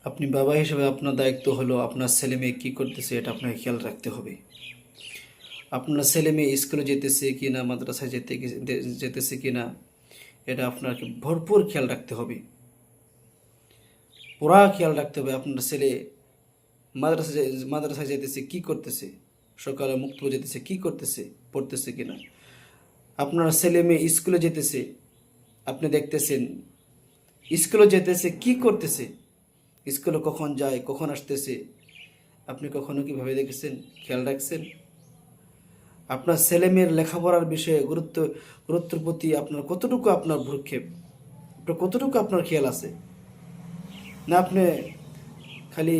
আপনি বাবা হিসেবে আপনার দায়িত্ব হলো আপনার ছেলে মেয়ে কী করতেছে এটা আপনাকে খেয়াল রাখতে হবে। আপনার ছেলে মেয়ে স্কুলে যেতেছে কি না, মাদ্রাসায় যেতেছে কি না, এটা আপনাকে ভরপুর খেয়াল রাখতে হবে। পুরা খেয়াল রাখতে হবে আপনার ছেলে মাদ্রাসায় যেতেছে কি করতেছে, সকালে মুক্তব যেতেছে কি করতেছে, পড়তেছে কিনা। আপনার ছেলে মেয়ে স্কুলে যেতেছে, আপনি দেখতেছেন স্কুলে যেতেছে কি করতেছে, স্কুলে কখন যায় কখন আসতেছে, আপনি কখনো কিভাবে দেখেছেন, খেয়াল রাখছেন? আপনার ছেলে মেয়ের লেখাপড়ার বিষয়ে গুরুত্বের প্রতি আপনার কতটুকু আপনার ভ্রুক্ষেপ, আপনার কতটুকু আপনার খেয়াল আছে? না আপনি খালি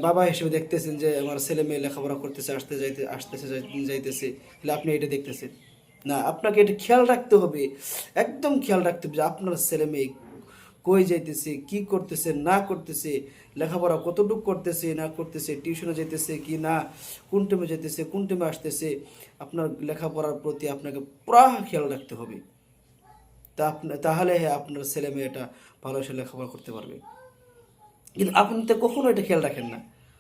বাবা হিসেবে দেখতেছেন যে আমার ছেলে মেয়ে লেখাপড়া করতেছে, যাইতেছে, তাহলে আপনি এটা দেখতেছেন না। আপনাকে এটা খেয়াল রাখতে হবে, একদম খেয়াল রাখতে হবে যে আপনার ছেলে মেয়ে কই যাইতেছে, কি করতেছে না করতেছে, লেখাপড়া কতটুকু করতেছে না করতেছে, টিউশনে যেতেছে কি না, কোন টাইমে যেতেছে কোন টাইমে আসতেছে। আপনার লেখাপড়ার প্রতি আপনাকে পুরা খেয়াল রাখতে হবে। তাহলে আপনার ছেলে মেয়েটা ভালো সে লেখাপড়া করতে পারবে। কিন্তু আপনি তো কখনো এটা খেয়াল রাখেন না।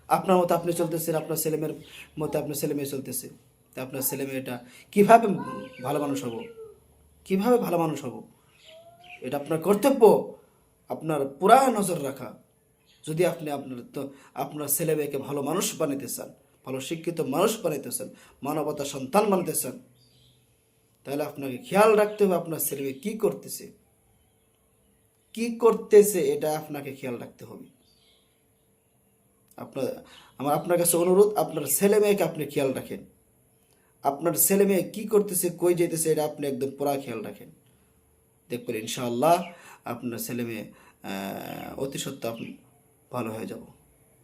আপনার মতো আপনি চলতেছেন, আপনার ছেলে মেয়ের মতো আপনার ছেলে মেয়ে চলতেছে। তা আপনার ছেলে মেয়েটা কীভাবে ভালো মানুষ হব, কীভাবে ভালো মানুষ হব, এটা আপনার কর্তব্য। আপনার পুরা নজর রাখা। যদি আপনি আপনার ছেলে মেয়েকে ভালো মানুষ বানাইতে চান, ভালো শিক্ষিত মানুষ বানাইতে চান, মানবতার সন্তান বানাতে চান, তাহলে আপনাকে খেয়াল রাখতে হবে আপনার ছেলে মেয়ে কী করতেছে, কি করতেছে এটা আপনাকে খেয়াল রাখতে হবে। আপনার আপনার কাছে অনুরোধ, আপনার ছেলে মেয়েকে আপনি খেয়াল রাখেন। আপনার ছেলে মেয়ে কী করতেছে কই যেতেছে এটা আপনি একদম পুরা খেয়াল রাখেন। দেখবেন ইনশাআল্লাহ আপনার ছেলে মেয়ে অতি সত্ত্বর ভালো হয়ে যাব।